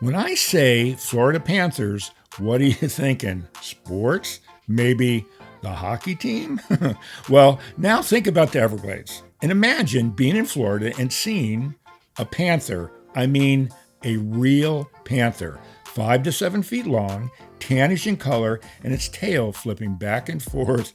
When I say Florida Panthers, what are you thinking? Sports? Maybe the hockey team? Well, now think about the Everglades and imagine being in Florida and seeing a panther. I mean, a real panther, 5 to 7 feet long, tannish in color, and its tail flipping back and forth,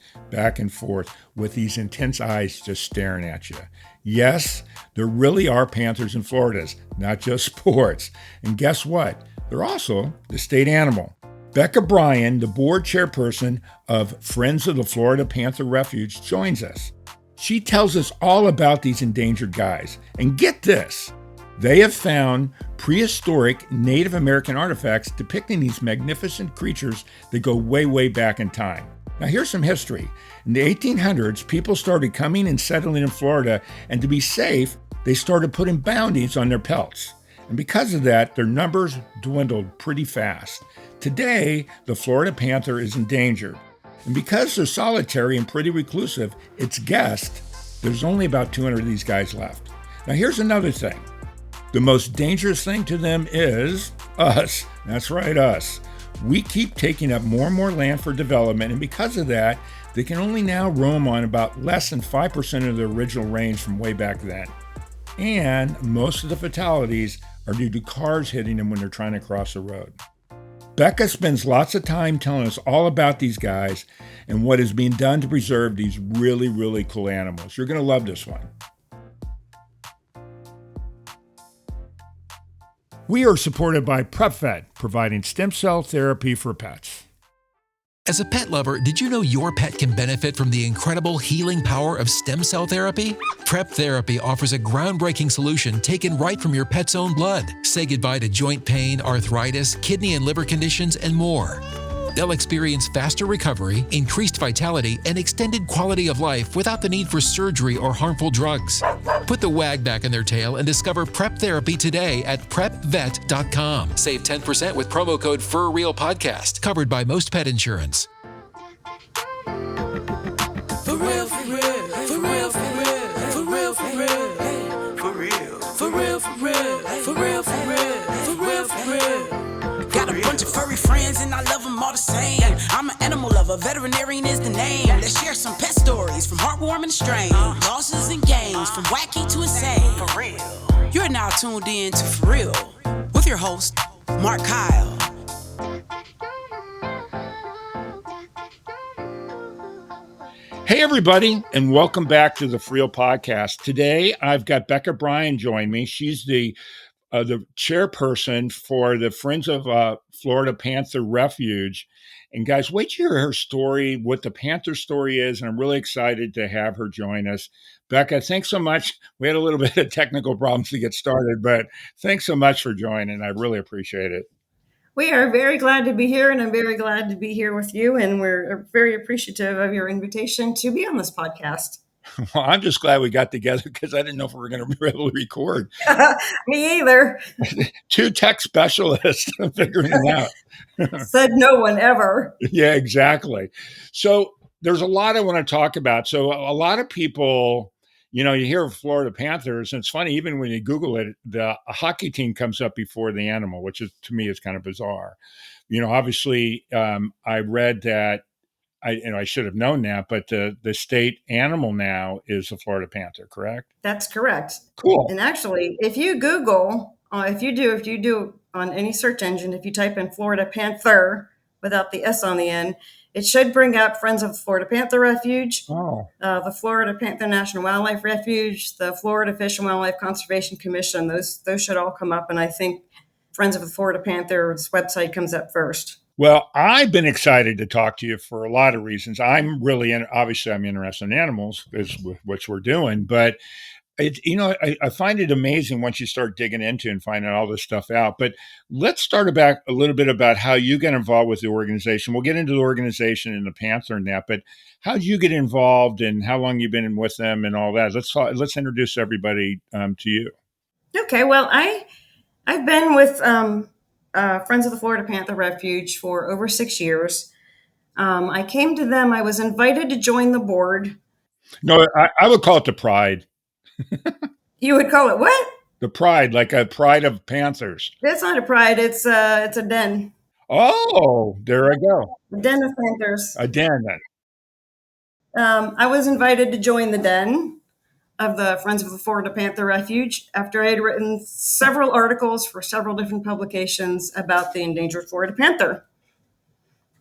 with these intense eyes just staring at you. Yes, there really are panthers in Florida, not just sports. And guess what? They're also the state animal. Becca Bryan, the board chairperson of Friends of the Florida Panther Refuge, joins us. She tells us all about these endangered guys. And get this, they have found prehistoric Native American artifacts depicting these magnificent creatures that go way, way back in time. Now here's some history. In the 1800s, people started coming and settling in Florida, and to be safe, they started putting bounties on their pelts. And because of that, their numbers dwindled pretty fast. Today, the Florida panther is endangered. And because they're solitary and pretty reclusive, it's guessed there's only about 200 of these guys left. Now here's another thing. The most dangerous thing to them is us. That's right, us. We keep taking up more and more land for development, and because of that, they can only now roam on about less than 5% of their original range from way back then. And most of the fatalities are due to cars hitting them when they're trying to cross a road. Becca spends lots of time telling us all about these guys and what is being done to preserve these really, really cool animals. You're going to love this one. We are supported by PrepVet, providing stem cell therapy for pets. As a pet lover, did you know your pet can benefit from the incredible healing power of stem cell therapy? Prep Therapy offers a groundbreaking solution taken right from your pet's own blood. Say goodbye to joint pain, arthritis, kidney and liver conditions, and more. They'll experience faster recovery, increased vitality, and extended quality of life without the need for surgery or harmful drugs. Put the wag back in their tail and discover Prep Therapy today at PrepVet.com. Save 10% with promo code FurRealPodcast, covered by most pet insurance. For real, for real, for real, for real, for real, for real, for real, for real, for real, for real, for real, for real, for real. Got a bunch of furry friends and I love them all the same. I'm an animal lover, veterinarian is the name. Let's share some pet stories from heartwarming to strange, losses and gains, from wacky to insane. For real. You're now tuned in to For Real with your host, Mark Kyle. Hey everybody, and welcome back to the For Real podcast. Today I've got Becca Bryan join me. She's the chairperson for the Friends of Florida Panther Refuge. And guys, wait to hear her story, what the Panther story is, and I'm really excited to have her join us. Becca, thanks so much. We had a little bit of technical problems to get started, but thanks so much for joining. I really appreciate it. We are very glad to be here, and I'm very glad to be here with you, and we're very appreciative of your invitation to be on this podcast. Well, I'm just glad we got together because I didn't know if we were going to be able to record. Me either. Two tech specialists figuring it out. Said no one ever. Yeah, exactly. So there's a lot I want to talk about. So a lot of people, you hear of Florida Panthers, and it's funny, even when you Google it, the hockey team comes up before the animal, which is, to me, is kind of bizarre. Obviously, I read that I should have known that, but the state animal now is the Florida Panther, correct? That's correct. Cool. And actually, if you Google, if you do on any search engine, if you type in Florida Panther without the S on the end, it should bring up Friends of the Florida Panther Refuge, the Florida Panther National Wildlife Refuge, the Florida Fish and Wildlife Conservation Commission. Those should all come up, and I think Friends of the Florida Panther's website comes up first. Well, I've been excited to talk to you for a lot of reasons. Obviously I'm interested in animals, which we're doing, but I find it amazing once you start digging into and finding all this stuff out. But let's start back a little bit about how you get involved with the organization. We'll get into the organization and the Panther and that, but how did you get involved and how long you've been in with them and all that? Let's introduce everybody to you. Okay. Well, I've been with Friends of the Florida Panther Refuge for over 6 years. I came to them. I was invited to join the board. No, I would call it the pride. You would call it what? The pride, like a pride of Panthers. It's not a pride. It's a den. Oh, there I go. A den of Panthers. A den then. I was invited to join the den of the Friends of the Florida Panther Refuge after I had written several articles for several different publications about the endangered Florida panther.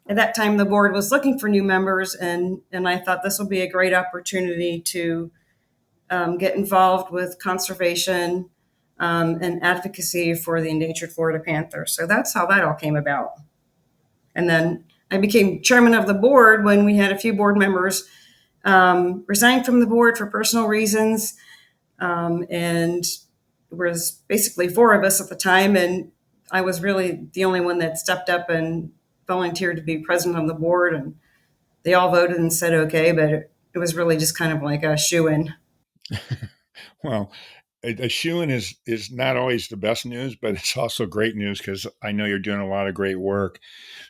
At that time, the board was looking for new members, and I thought this would be a great opportunity to get involved with conservation and advocacy for the endangered Florida panther. So that's how that all came about. And then I became chairman of the board when we had a few board members resigned from the board for personal reasons. And there was basically four of us at the time. And I was really the only one that stepped up and volunteered to be president of the board. And they all voted and said, okay, but it was really just kind of like a shoo-in. Well, a shoo-in is not always the best news, but it's also great news because I know you're doing a lot of great work.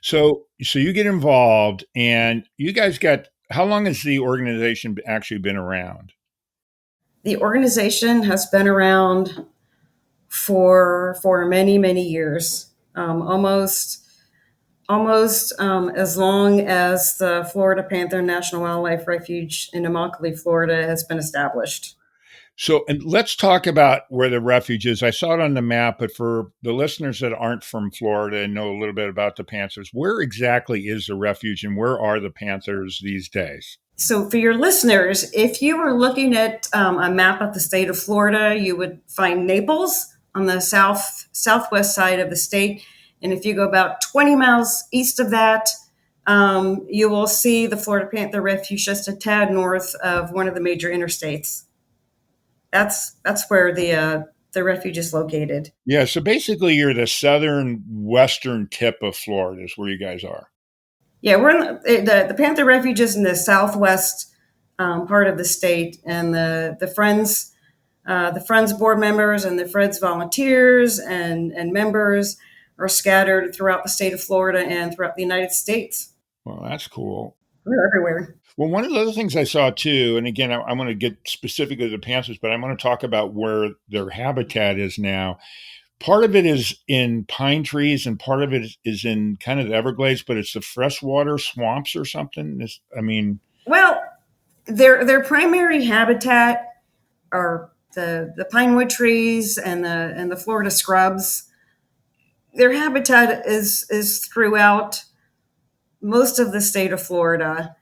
So you get involved, and you guys got, how long has the organization actually been around? The organization has been around for many, many years, almost as long as the Florida Panther National Wildlife Refuge in Immokalee, Florida has been established. So, and let's talk about where the refuge is. I saw it on the map, but for the listeners that aren't from Florida and know a little bit about the Panthers, where exactly is the refuge and where are the Panthers these days? So, for your listeners, if you were looking at a map of the state of Florida, you would find Naples on the southwest side of the state. And if you go about 20 miles east of that, you will see the Florida Panther Refuge just a tad north of one of the major interstates. That's where the refuge is located. Yeah, so basically you're the southern western tip of Florida is where you guys are. Yeah, we're in the Panther Refuge is in the southwest part of the state, and the Friends board members and the Friends volunteers and members are scattered throughout the state of Florida and throughout the United States. Well, that's cool. We're everywhere. Well, one of the other things I saw too, and again, I'm going to get specifically to the Panthers, but I'm going to talk about where their habitat is now. Part of it is in pine trees, and part of it is in kind of the Everglades, but it's the freshwater swamps or something. Well, their primary habitat are the pinewood trees and the Florida scrubs. Their habitat is throughout most of the state of Florida.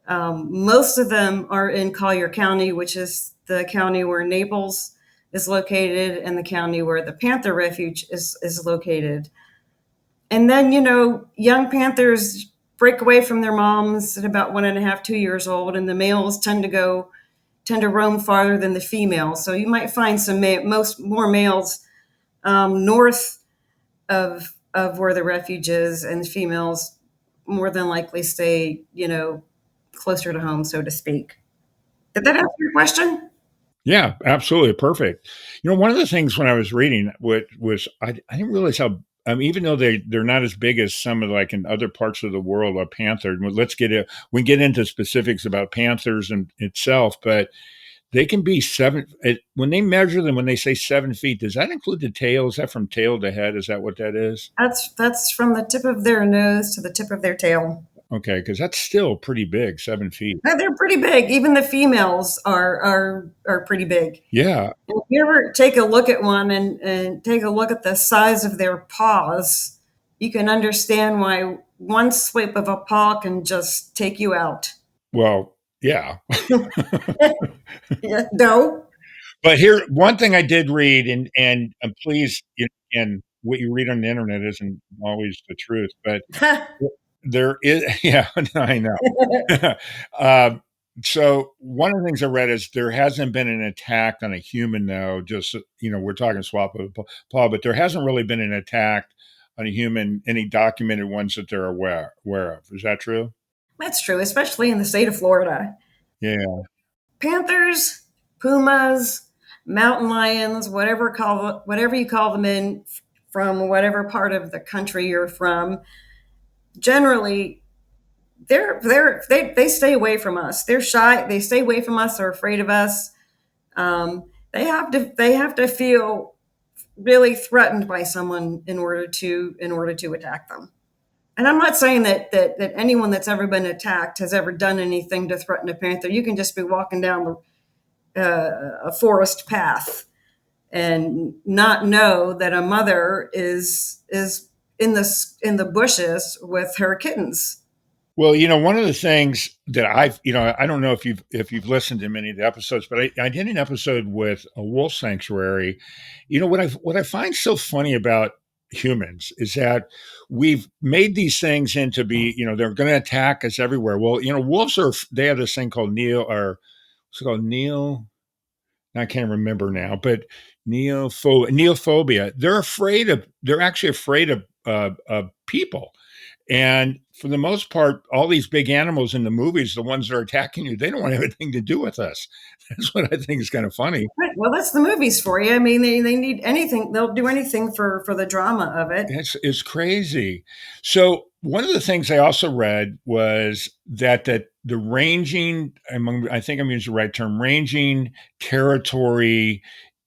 Most of them are in Collier County, which is the county where Naples is located and the county where the Panther Refuge is located. And then, young panthers break away from their moms at about 1.5, 2 years old, and the males tend to roam farther than the females. So you might find more males north of where the refuge is, and the females more than likely stay, closer to home, so to speak. Did that answer your question? Yeah, absolutely. Perfect. One of the things when I was reading was I didn't realize how, even though they're not as big as some of like in other parts of the world, a panther, we get into specifics about panthers and itself, but they can be when they measure them, when they say 7 feet, does that include the tail? Is that from tail to head? Is that what that is? That's from the tip of their nose to the tip of their tail. Okay, because that's still pretty big, 7 feet. No, they're pretty big. Even the females are pretty big. Yeah. If you ever take a look at one and take a look at the size of their paws, you can understand why one sweep of a paw can just take you out. Well, yeah. Yeah, no. But here, one thing I did read, and please, and what you read on the internet isn't always the truth, but there is, yeah, I know. So one of the things I read is there hasn't been an attack on a human, though. Just we're talking swap of paw, but there hasn't really been an attack on a human, any documented ones that they're aware of. Is that true? That's true, especially in the state of Florida. Yeah. Panthers, pumas, mountain lions, whatever you call them in from whatever part of the country you're from, generally they stay away from us. They're shy. They stay away from us. They're afraid of us. they have to feel really threatened by someone in order to attack them. And I'm not saying that anyone that's ever been attacked has ever done anything to threaten a panther. You can just be walking down a forest path and not know that a mother is in the bushes with her kittens. Well, one of the things that I don't know if you've listened to many of the episodes, but I did an episode with a wolf sanctuary. What I find so funny about humans is that we've made these things into be, they're going to attack us everywhere. Well, wolves they have this thing called what's it called? I can't remember now, but neophobia. They're actually afraid of people. And for the most part, all these big animals in the movies, the ones that are attacking you, they don't want to have anything to do with us. That's what I think is kind of funny. Right. Well, that's the movies for you. I mean, they need anything. They'll do anything for the drama of it. It's crazy. So one of the things I also read was that the ranging, I think I'm using the right term, ranging territory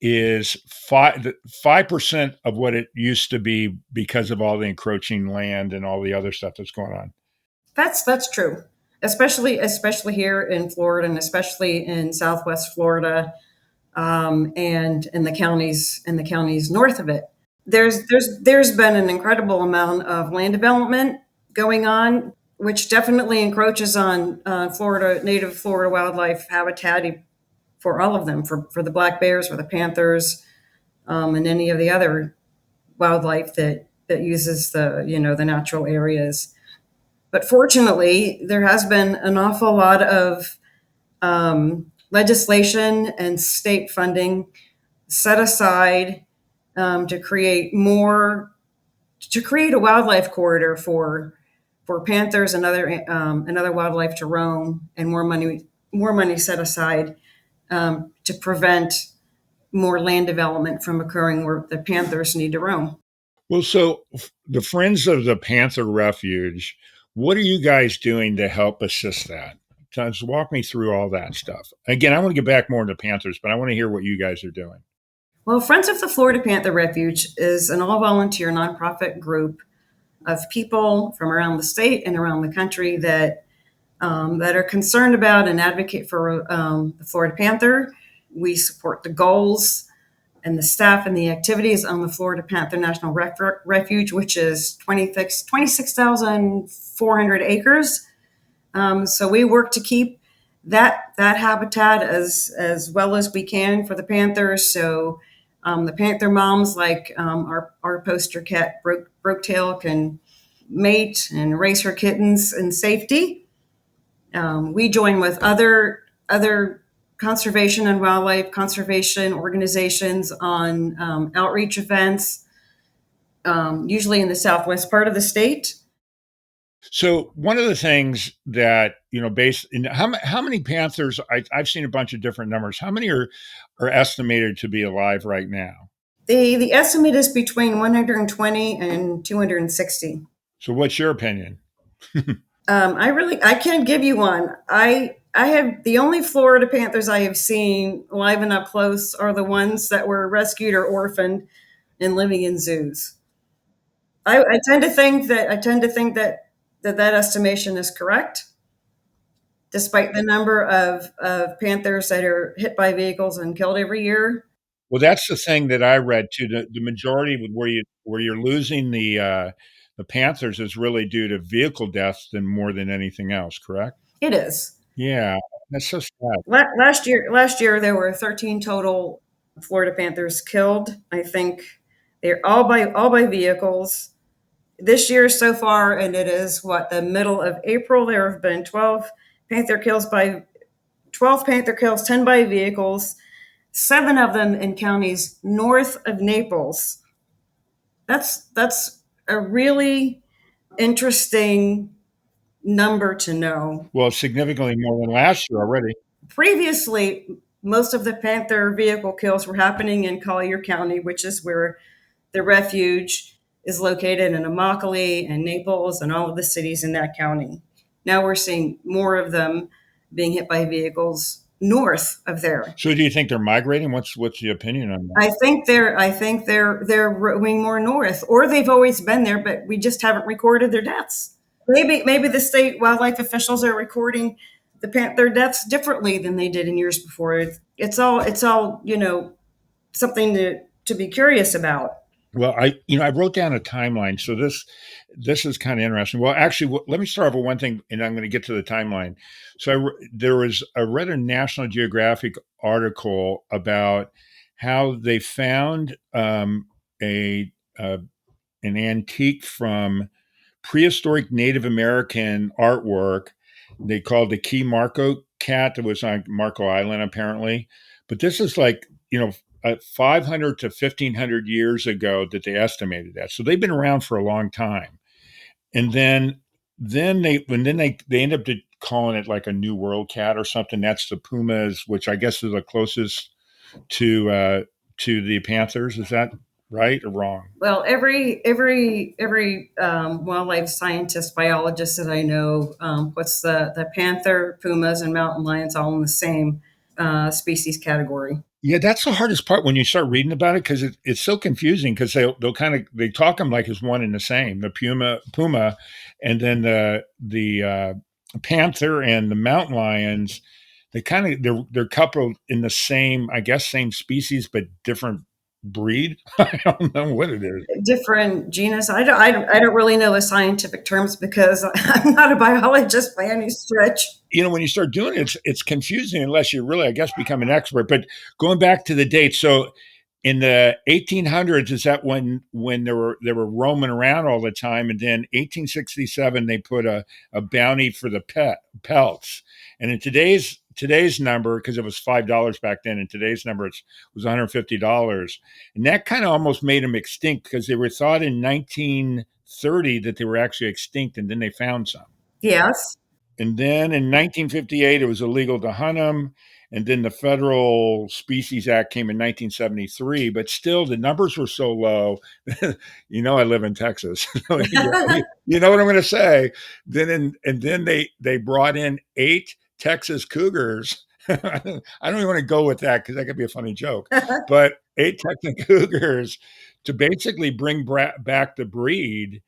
is 5% of what it used to be because of all the encroaching land and all the other stuff that's going on. That's true, especially here in Florida, and especially in Southwest Florida, and in the counties north of it. There's been an incredible amount of land development going on, which definitely encroaches on native Florida wildlife habitat for all of them, for the black bears, for the panthers, and any of the other wildlife that uses the natural areas. But fortunately, there has been an awful lot of legislation and state funding set aside to create a wildlife corridor for panthers and other wildlife to roam, and more money set aside to prevent more land development from occurring where the panthers need to roam. Well, so the Friends of the Panther Refuge, what are you guys doing to help assist that? Just walk me through all that stuff. Again, I want to get back more into Panthers, but I want to hear what you guys are doing. Well, Friends of the Florida Panther Refuge is an all-volunteer nonprofit group of people from around the state and around the country that are concerned about and advocate for the Florida Panther. We support the goals and the staff and the activities on the Florida Panther National Refuge, which is 26,400 acres. So we work to keep that habitat as well as we can for the panthers. So the panther moms, like our poster cat Broke-tail, can mate and raise her kittens in safety. We join with other conservation and wildlife conservation organizations on outreach events, usually in the southwest part of the state. So one of the things that, based in how many panthers, I've seen a bunch of different numbers. How many are estimated to be alive right now? The estimate is between 120 and 260. So what's your opinion? I can't give you one. I have the only Florida panthers I have seen live and up close are the ones that were rescued or orphaned and living in zoos. I tend to think that estimation is correct, despite the number of panthers that are hit by vehicles and killed every year. Well, that's the thing that I read too. The majority where you're losing the panthers is really due to vehicle deaths more than anything else. Correct? It is. Yeah, that's so sad. Last year there were 13 total Florida panthers killed. I think they're all by vehicles. This year so far, and it is the middle of April, there have been 12 panther kills, 10 by vehicles, 7 of them in counties north of Naples. That's a really interesting number to know. Well, significantly more than last year already. Previously, most of the panther vehicle kills were happening in Collier County, which is where the refuge is located, in Immokalee and Naples and all of the cities in that county. Now we're seeing more of them being hit by vehicles north of there. So do you think they're migrating? What's the opinion on that? I think they're roaming more north, or they've always been there, but we just haven't recorded their deaths. Maybe the state wildlife officials are recording their deaths differently than they did in years before. It's all something to be curious about. Well, I wrote down a timeline. So this is kind of interesting. Well, actually, let me start off with one thing, and I'm going to get to the timeline. So I read a National Geographic article about how they found a an antique from prehistoric Native American artwork. They called the Key Marco cat that was on Marco Island, apparently. But this is like, 500 to 1500 years ago that they estimated that. So they've been around for a long time. And then they end up calling it like a New World cat or something. That's the pumas, which I guess is the closest to the panthers. Is that right or wrong? Well, every wildlife scientist, biologist that I know puts the panther, pumas, and mountain lions all in the same species category. Yeah, that's the hardest part when you start reading about it because it's so confusing because they talk them like as one and the same. The puma, and then the panther and the mountain lions. They're coupled in the same, I guess, same species but different breed. I don't know what it is. Different genus. I don't really know the scientific terms because I'm not a biologist by any stretch. When you start doing it, it's confusing unless you really, I guess, become an expert. But going back to the date, so in the 1800s, is that when they were roaming around all the time, and then 1867 they put a bounty for the pelts, and in today's number, because it was $5 back then, in today's number it was $150, and that kind of almost made them extinct because they were thought in 1930 that they were actually extinct, and then they found some. Yes. And then in 1958, it was illegal to hunt them. And then the Federal Species Act came in 1973. But still, the numbers were so low. I live in Texas. You know what I'm going to say? Then they brought in 8 Texas cougars. I don't even want to go with that because that could be a funny joke. But 8 Texas cougars to basically bring back the breed.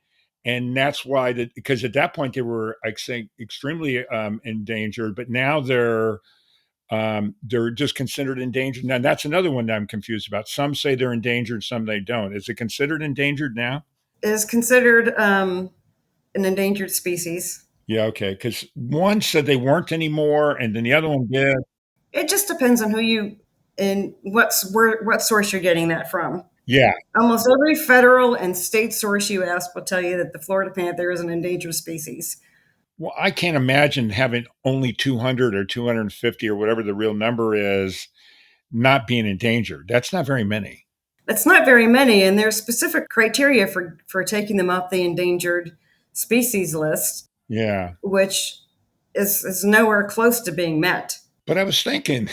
And that's why because at that point they were, I think, extremely endangered, but now they're just considered endangered. Now that's another one that I'm confused about. Some say they're endangered, some they don't. Is it considered endangered now? It is considered an endangered species. Yeah, okay. Because one said they weren't anymore, and then the other one did. It just depends on who you and what source you're getting that from. Yeah. Almost every federal and state source you ask will tell you that the Florida panther is an endangered species. Well, I can't imagine having only 200 or 250 or whatever the real number is not being endangered. That's not very many. That's not very many, and there's specific criteria for taking them off the endangered species list. Yeah. Which is nowhere close to being met. But I was thinking...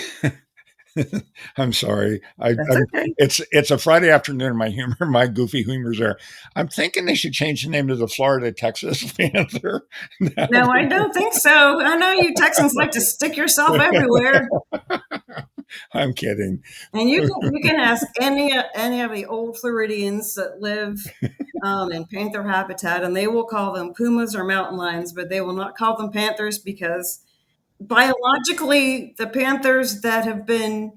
I'm sorry. Okay. It's a Friday afternoon. My goofy humor's there. I'm thinking they should change the name to the Florida Texas Panther. No, I don't think so. I know you Texans like to stick yourself everywhere. I'm kidding. And you can ask any of the old Floridians that live in panther habitat, and they will call them pumas or mountain lions, but they will not call them panthers because biologically, the panthers that have been,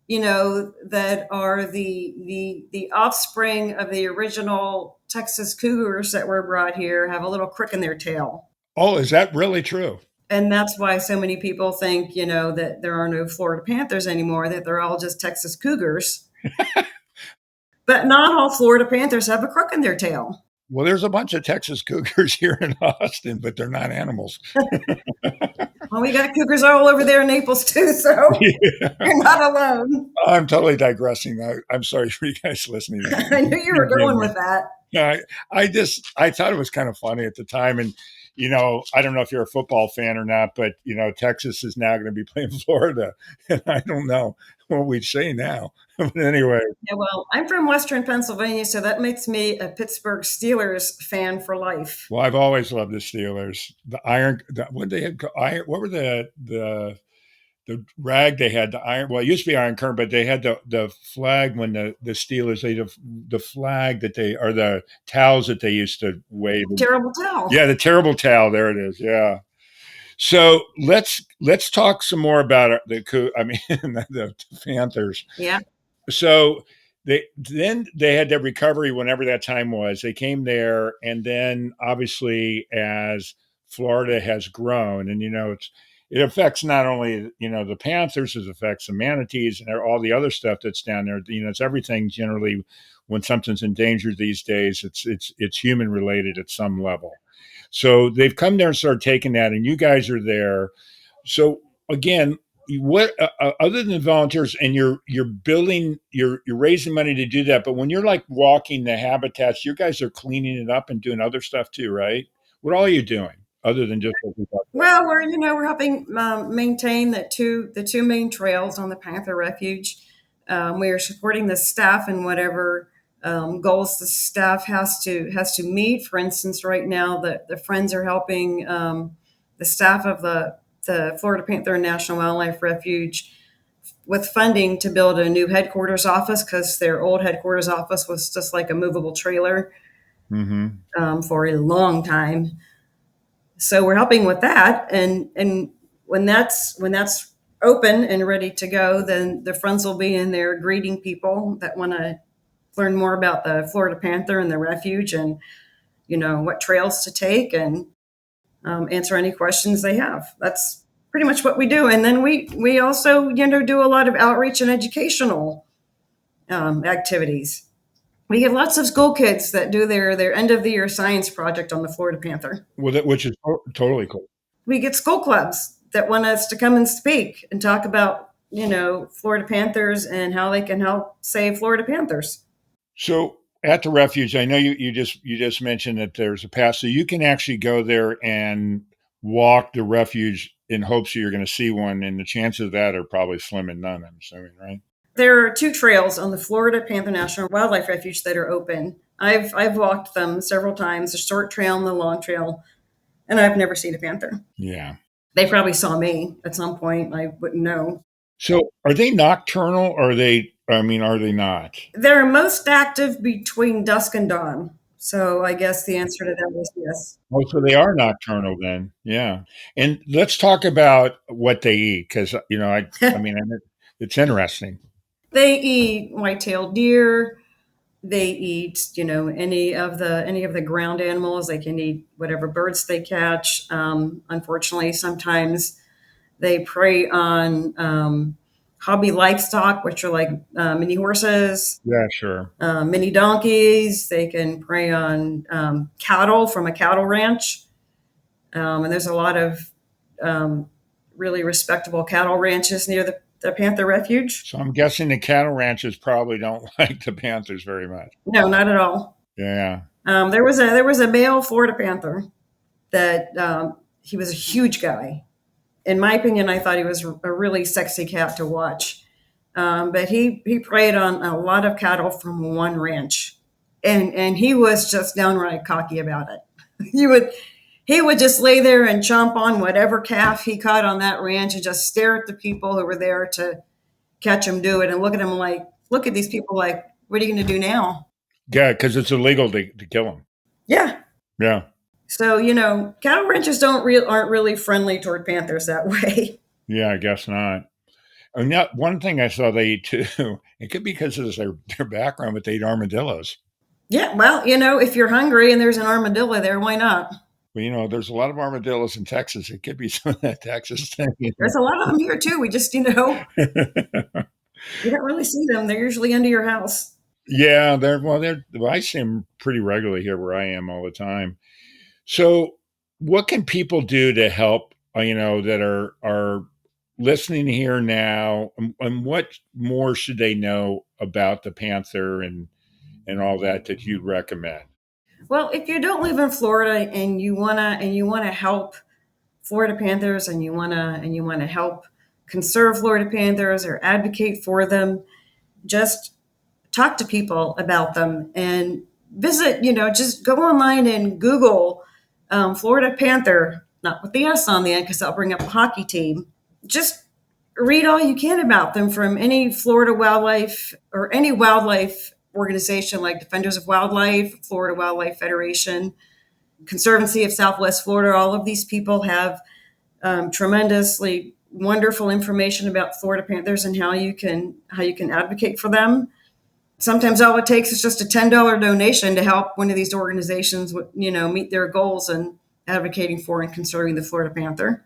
that are the offspring of the original Texas cougars that were brought here have a little crick in their tail. Oh, is that really true? And that's why so many people think, that there are no Florida panthers anymore, that they're all just Texas cougars. But not all Florida panthers have a crook in their tail. Well, there's a bunch of Texas cougars here in Austin, but they're not animals. Well, we got cougars all over there in Naples too, so you're not alone. I'm totally digressing. I'm sorry for you guys listening. I knew you were going with that. Yeah, I thought it was kind of funny at the time. And, I don't know if you're a football fan or not, but, Texas is now going to be playing Florida. And I don't know what we'd say now. But anyway. Yeah, well, I'm from Western Pennsylvania, so that makes me a Pittsburgh Steelers fan for life. Well, I've always loved the Steelers. What they had? What were the the rag they had, the iron. Well, it used to be Iron Curtain, but they had the flag when the Steelers, they the flag that they, or the towels that they used to wave. Terrible towel. Yeah, the terrible towel. There it is. Yeah. So let's talk some more about I mean, the Panthers. Yeah. So they had their recovery whenever that time was. They came there, and then obviously as Florida has grown, and it affects not only the Panthers, it affects the manatees and all the other stuff that's down there. It's everything generally. When something's endangered these days, it's human related at some level. So they've come there and started taking that, and you guys are there. So again, what other than volunteers, and you're building, you're raising money to do that, but when you're like walking the habitats, you guys are cleaning it up and doing other stuff too, right? What all are you doing other than just what we talked about? Well, we're helping maintain the two main trails on the Panther Refuge. We are supporting the staff in whatever goals the staff has to meet. For instance, right now the Friends are helping the staff of the Florida Panther National Wildlife Refuge with funding to build a new headquarters office, because their old headquarters office was just like a movable trailer for a long time. So we're helping with that, and when that's open and ready to go, then the Friends will be in there greeting people that want to learn more about the Florida Panther and the refuge, and what trails to take, and answer any questions they have. That's pretty much what we do. And then we also do a lot of outreach and educational activities. We get lots of school kids that do their end of the year science project on the Florida Panther. Well, which is totally cool. We get school clubs that want us to come and speak and talk about Florida Panthers and how they can help save Florida Panthers. So at the refuge, I know you just mentioned that there's a path, so you can actually go there and walk the refuge in hopes that you're going to see one, and the chances of that are probably slim and none, I'm assuming, right? There are two trails on the Florida Panther National Wildlife Refuge that are open. I've walked them several times, the short trail and the long trail, and I've never seen a panther. Yeah. They probably saw me at some point. I wouldn't know. So are they nocturnal, or are they not? They're most active between dusk and dawn. So I guess the answer to that is yes. Oh, so they are nocturnal then. Yeah. And let's talk about what they eat, because, I mean, it's interesting. They eat white-tailed deer. They eat, any of the ground animals. They can eat whatever birds they catch. Unfortunately, sometimes they prey on hobby livestock, which are like mini horses. Yeah, sure. Mini donkeys. They can prey on cattle from a cattle ranch. And there's a lot of really respectable cattle ranches near the Panther Refuge. So I'm guessing the cattle ranchers probably don't like the Panthers very much. No, not at all. Yeah. There was a male Florida Panther that he was a huge guy. In my opinion, I thought he was a really sexy cat to watch. But he preyed on a lot of cattle from one ranch, and he was just downright cocky about it. He would just lay there and chomp on whatever calf he caught on that ranch and just stare at the people who were there to catch him do it, and look at these people like, what are you going to do now? Yeah, because it's illegal to kill them. Yeah. Yeah. So, cattle ranchers aren't really friendly toward panthers that way. Yeah, I guess not. And now, one thing I saw they eat too, it could be because of their background, but they eat armadillos. Yeah, well, if you're hungry and there's an armadillo there, why not? Well, there's a lot of armadillos in Texas. It could be some of that Texas thing. There's a lot of them here too. We just, you don't really see them. They're usually under your house. Yeah, I see them pretty regularly here where I am all the time. So what can people do to help, that are listening here now, and what more should they know about the Panther and all that you'd recommend? Well, if you don't live in Florida and you wanna help Florida Panthers, and you wanna help conserve Florida Panthers or advocate for them, just talk to people about them and visit. Just go online and Google Florida Panther, not with the S on the end because I'll bring up a hockey team. Just read all you can about them from any Florida wildlife or any wildlife organization like Defenders of Wildlife, Florida Wildlife Federation, Conservancy of Southwest Florida. All of these people have tremendously wonderful information about Florida panthers and how you can advocate for them. Sometimes all it takes is just a $10 donation to help one of these organizations, meet their goals in advocating for and conserving the Florida panther.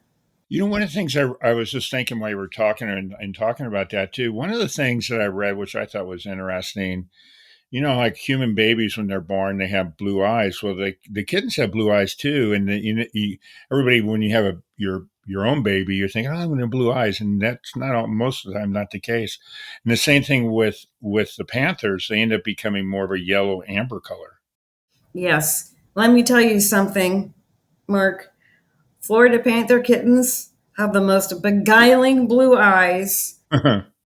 One of the things I was just thinking while you were talking and talking about that too, one of the things that I read, which I thought was interesting, like human babies when they're born, they have blue eyes. Well, the kittens have blue eyes too. And everybody, when you have your own baby, you're thinking, oh, they have blue eyes. And that's most of the time not the case. And the same thing with the panthers, they end up becoming more of a yellow amber color. Yes. Let me tell you something, Mark. Florida panther kittens have the most beguiling blue eyes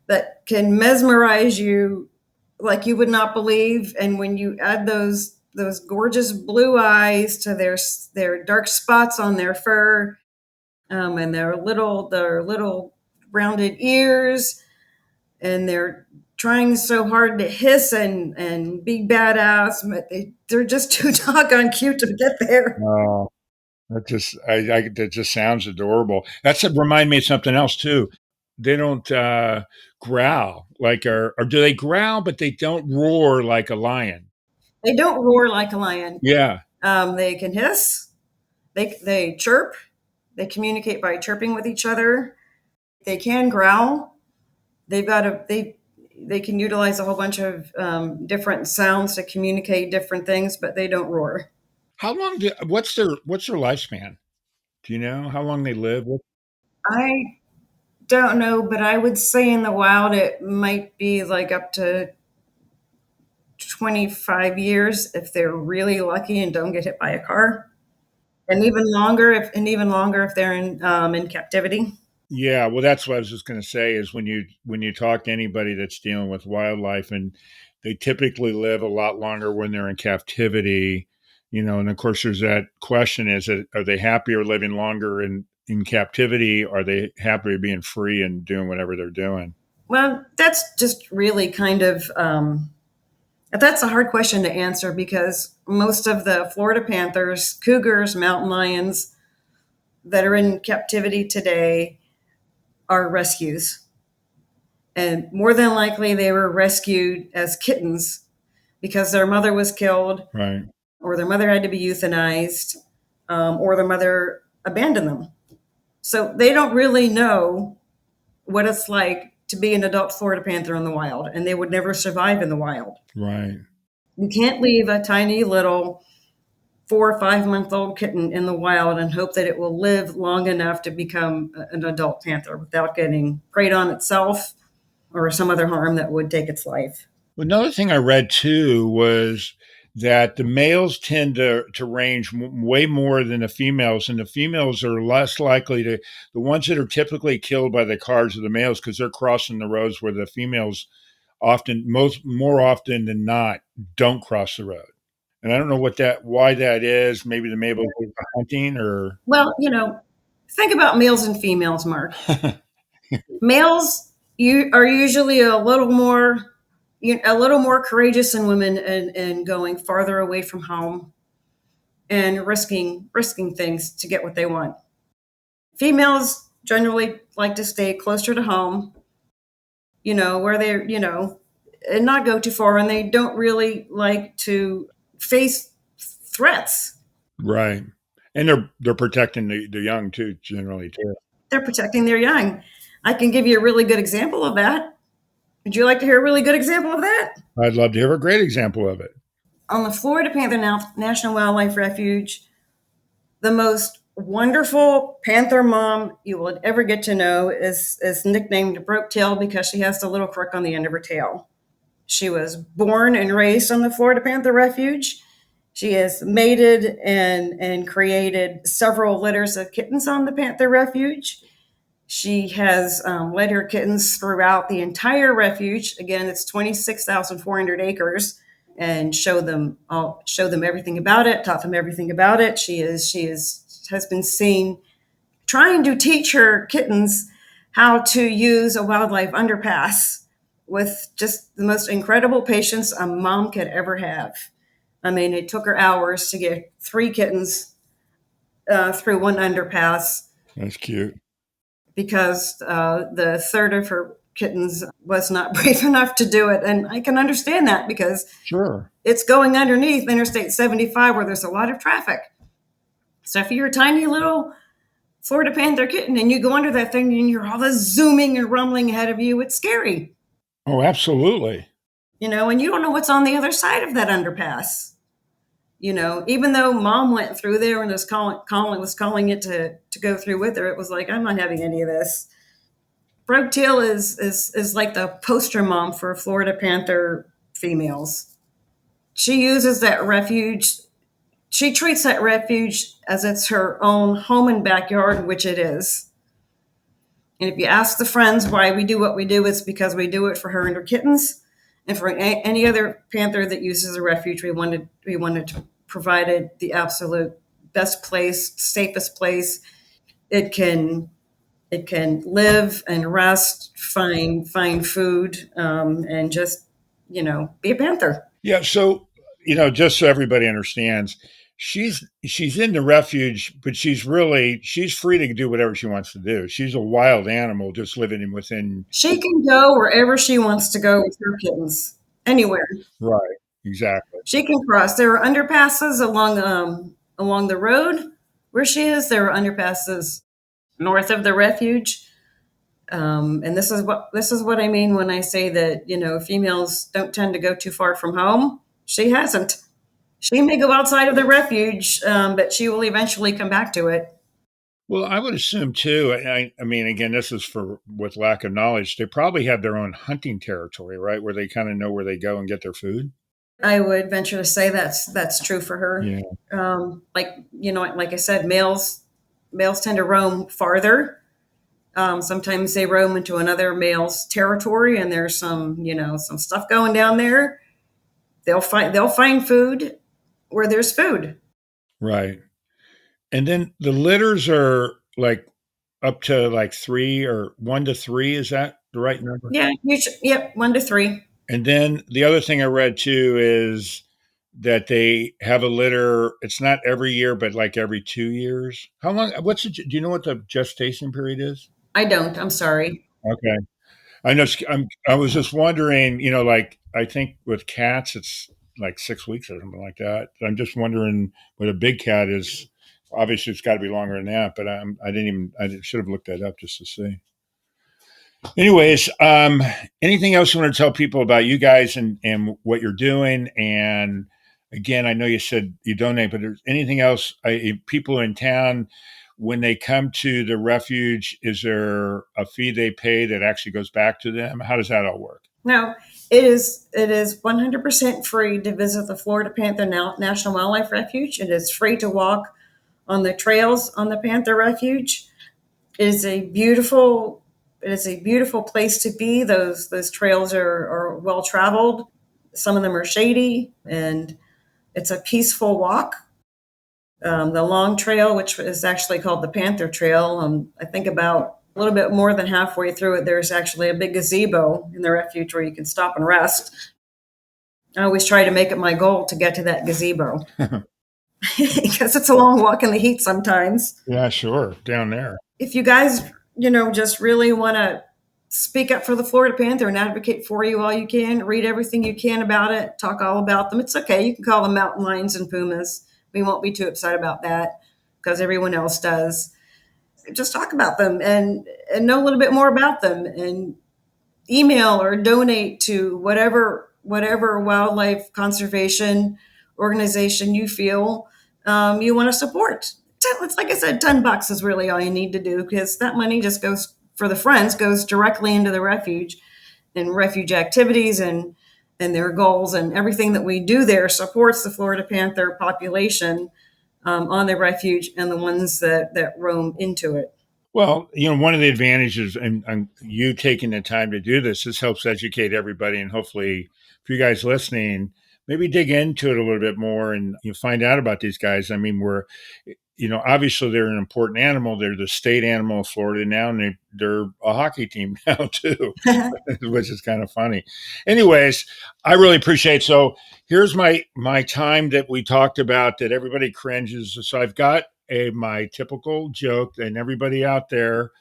that can mesmerize you like you would not believe. And when you add those gorgeous blue eyes to their dark spots on their fur, and their little rounded ears, and they're trying so hard to hiss and be badass, but they're just too doggone cute to get there. Oh. That just sounds adorable. That's remind me of something else too. They don't growl or do they growl, but they don't roar like a lion? They don't roar like a lion. Yeah. They can hiss. They chirp. They communicate by chirping with each other. They can growl. They can utilize a whole bunch of different sounds to communicate different things, but they don't roar. How long what's their lifespan? Do you know how long they live? I don't know, but I would say in the wild it might be like up to 25 years if they're really lucky and don't get hit by a car, and even longer if they're in captivity. Yeah, well, that's what I was just going to say is when you talk to anybody that's dealing with wildlife, and they typically live a lot longer when they're in captivity, and of course there's that question are they happier living longer in captivity? Are they happier being free and doing whatever they're doing? Well, that's just really kind of that's a hard question to answer because most of the Florida panthers, cougars, mountain lions that are in captivity today are rescues. And more than likely, they were rescued as kittens because their mother was killed, right, or their mother had to be euthanized, or their mother abandoned them. So they don't really know what it's like to be an adult Florida panther in the wild, and they would never survive in the wild. Right. You can't leave a tiny little 4 or 5 month old kitten in the wild and hope that it will live long enough to become an adult panther without getting preyed on itself or some other harm that would take its life. Another thing I read too was that the males tend to range way more than the females, and the females are less likely the ones that are typically killed by the cars are the males because they're crossing the roads where the females more often than not don't cross the road. And I don't know why that is. Maybe the males are hunting or. Well, think about males and females, Mark. Males are usually a little more courageous than women and going farther away from home and risking things to get what they want. Females generally like to stay closer to home, where they're, and not go too far, and they don't really like to face threats. Right. And they're protecting the young too, generally too. They're protecting their young. I can give you a really good example of that. Would you like to hear a really good example of that? I'd love to hear a great example of it. On the Florida Panther National Wildlife Refuge, the most wonderful panther mom you will ever get to know is nicknamed Broke Tail because she has the little crook on the end of her tail. She was born and raised on the Florida Panther Refuge. She has mated and created several litters of kittens on the Panther Refuge. She has led her kittens throughout the entire refuge. Again, it's 26,400 acres, and showed them everything about it, taught them everything about it. She has been seen trying to teach her kittens how to use a wildlife underpass with just the most incredible patience a mom could ever have. I mean, it took her hours to get 3 kittens through one underpass. That's cute. Because the third of her kittens was not brave enough to do it. And I can understand that because Sure. it's going underneath Interstate 75 where there's a lot of traffic. So if you're a tiny little Florida Panther kitten and you go under that thing and you're all this zooming and rumbling ahead of you, it's scary. Oh, absolutely. You know, and you don't know what's on the other side of that underpass. You know, even though mom went through there and was calling it to go through with her, it was like, I'm not having any of this. Broke-tail is like the poster mom for Florida Panther females. She uses that refuge. She treats that refuge as it's her own home and backyard, which it is. And if you ask the friends why we do what we do, it's because we do it for her and her kittens, and for any other panther that uses a refuge. We wanted to provide it the absolute best place, safest place it can live and rest, find food, and just, you know, be a panther. Yeah. So, just so everybody understands, she's in the refuge, but she's free to do whatever she wants to do. She's a wild animal just living within. She can go wherever she wants to go with her kittens, anywhere. Right. Exactly. She can cross. There are underpasses along the road where she is. There are underpasses north of the refuge. And this is what I mean when I say that, you know, females don't tend to go too far from home. She hasn't. She may go outside of the refuge, but she will eventually come back to it. Well, I would assume too. I mean, again, this is with lack of knowledge. They probably have their own hunting territory, right, where they kind of know where they go and get their food. I would venture to say that's true for her. Yeah. Like I said, males tend to roam farther. Sometimes they roam into another male's territory, and there's some stuff going down there. They'll find food where there's food. Right. And then the litters are like up to like 3 or 1 to 3. Is that the right number? Yeah. Yep. 1 to 3. And then the other thing I read too is that they have a litter. It's not every year, but like every 2 years. How long? Do you know what the gestation period is? I don't. I'm sorry. Okay. I know. I was just wondering, like I think with cats, it's like 6 weeks or something like that. I'm just wondering what a big cat is. Obviously, it's got to be longer than that, but I should have looked that up just to see. Anyways, anything else you want to tell people about you guys and what you're doing? And again, I know you said you donate, but there's anything else? People in town, when they come to the refuge, is there a fee they pay that actually goes back to them? How does that all work? No, it is 100% free to visit the Florida Panther National Wildlife Refuge. It is free to walk on the trails on the Panther Refuge. It is a beautiful place to be. Those trails are well traveled. Some of them are shady, and it's a peaceful walk. The long trail, which is actually called the Panther Trail, I think about a little bit more than halfway through it, there's actually a big gazebo in the refuge where you can stop and rest. I always try to make it my goal to get to that gazebo because it's a long walk in the heat sometimes. Yeah, sure. Down there. If you guys, just really want to speak up for the Florida Panther and advocate for you all you can, read everything you can about it, talk all about them. It's okay. You can call them mountain lions and pumas. We won't be too upset about that because everyone else does. Just talk about them and know a little bit more about them, and email or donate to whatever wildlife conservation organization you feel you want to support. It's like I said, $10 is really all you need to do, because that money just goes directly into the refuge and refuge activities and their goals, and everything that we do there supports the Florida Panther population on the refuge and the ones that roam into it. Well, one of the advantages and you taking the time to do this helps educate everybody, and hopefully for you guys listening, maybe dig into it a little bit more and you find out about these guys. I mean, obviously they're an important animal. They're the state animal of Florida now, and they're a hockey team now too, which is kind of funny. Anyways, I really appreciate. So here's my time that we talked about that everybody cringes. So I've got my typical joke, and everybody out there,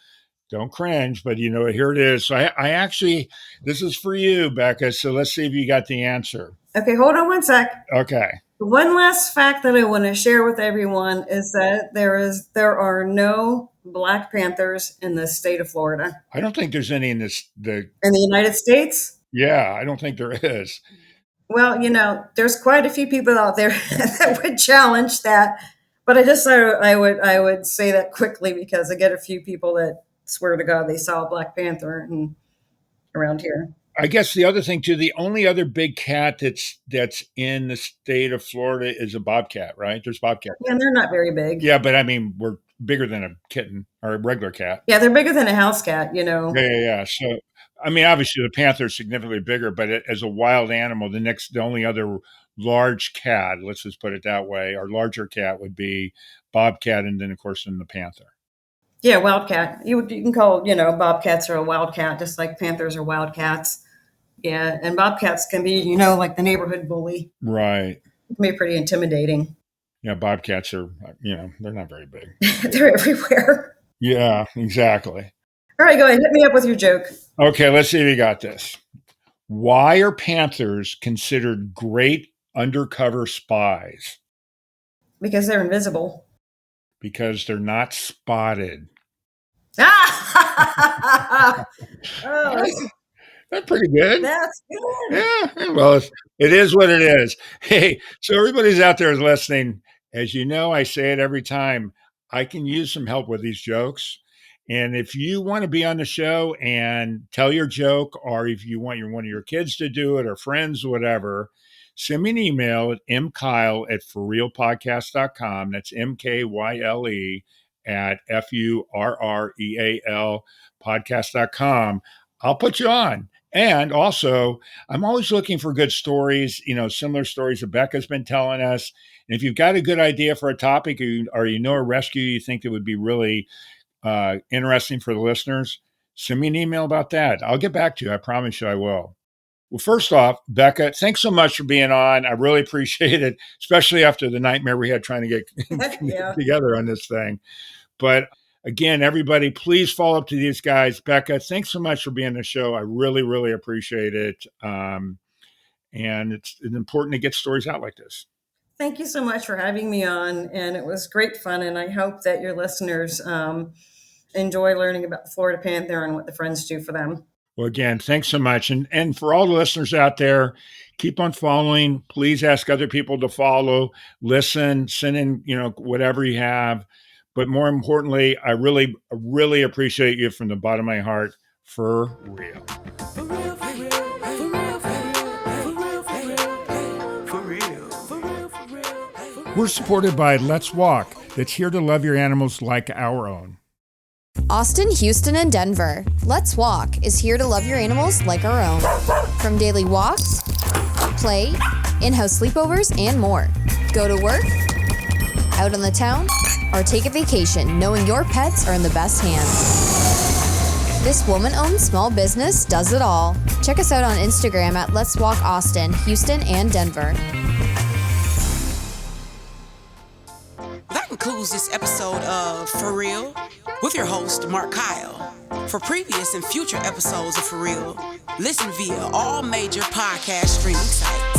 don't cringe, but here it is. So I actually, this is for you, Becca. So let's see if you got the answer. Okay, hold on one sec. Okay. One last fact that I want to share with everyone is that there are no Black Panthers in the state of Florida. I don't think there's any in the United States? Yeah, I don't think there is. Well, there's quite a few people out there that would challenge that, but I would say that quickly because I get a few people that swear to God they saw a Black Panther around here. I guess the other thing too, the only other big cat that's in the state of Florida is a bobcat, right? There's bobcats. Yeah, and they're not very big. Yeah, but I mean, we're bigger than a kitten or a regular cat. Yeah, they're bigger than a house cat, Yeah. So, I mean, obviously the panther is significantly bigger, but as a wild animal, the only other large cat, let's just put it that way, or larger cat would be bobcat, and then of course the panther. Yeah, wildcat. You can call, bobcats are a wildcat, just like panthers are wildcats. Yeah, and bobcats can be, like the neighborhood bully. Right. It can be pretty intimidating. Yeah, bobcats are, they're not very big. They're everywhere. Yeah, exactly. All right, go ahead. Hit me up with your joke. Okay, let's see if you got this. Why are panthers considered great undercover spies? Because they're invisible. Because they're not spotted. Oh, that's pretty good. That's good. Yeah, well, it is what it is. Hey, so everybody's out there is listening. As you know, I say it every time. I can use some help with these jokes. And if you want to be on the show and tell your joke, or if you want one of your kids to do it, or friends, whatever, send me an email at mkyle@forrealpodcast.com. That's MKYLE at FURREAL podcast.com. I'll put you on. And also, I'm always looking for good stories, similar stories that Becca's been telling us. And if you've got a good idea for a topic, or a rescue you think that would be really interesting for the listeners, send me an email about that. I'll get back to you. I promise you I will. Well, first off, Becca, thanks so much for being on. I really appreciate it, especially after the nightmare we had trying to get together on this thing. But again, everybody, please follow up to these guys. Becca, thanks so much for being on the show. I really, really appreciate it. And it's important to get stories out like this. Thank you so much for having me on. And it was great fun. And I hope that your listeners enjoy learning about the Florida Panther and what the friends do for them. Well, again, thanks so much. And for all the listeners out there, keep on following. Please ask other people to follow, listen, send in, whatever you have. But more importantly, I really, really appreciate you from the bottom of my heart. For real. For real, for real, for real, for real, for real, for real, for real, for real. We're supported by Let's Walk, that's here to love your animals like our own. Austin, Houston, and Denver. Let's Walk is here to love your animals like our own. From daily walks, play, in-house sleepovers, and more. Go to work, out on the town, or take a vacation knowing your pets are in the best hands. This woman-owned small business does it all. Check us out on Instagram at Let's Walk Austin, Houston, and Denver. That concludes this episode of For Real with your host, Mark Kyle. For previous and future episodes of For Real, listen via all major podcast streaming sites.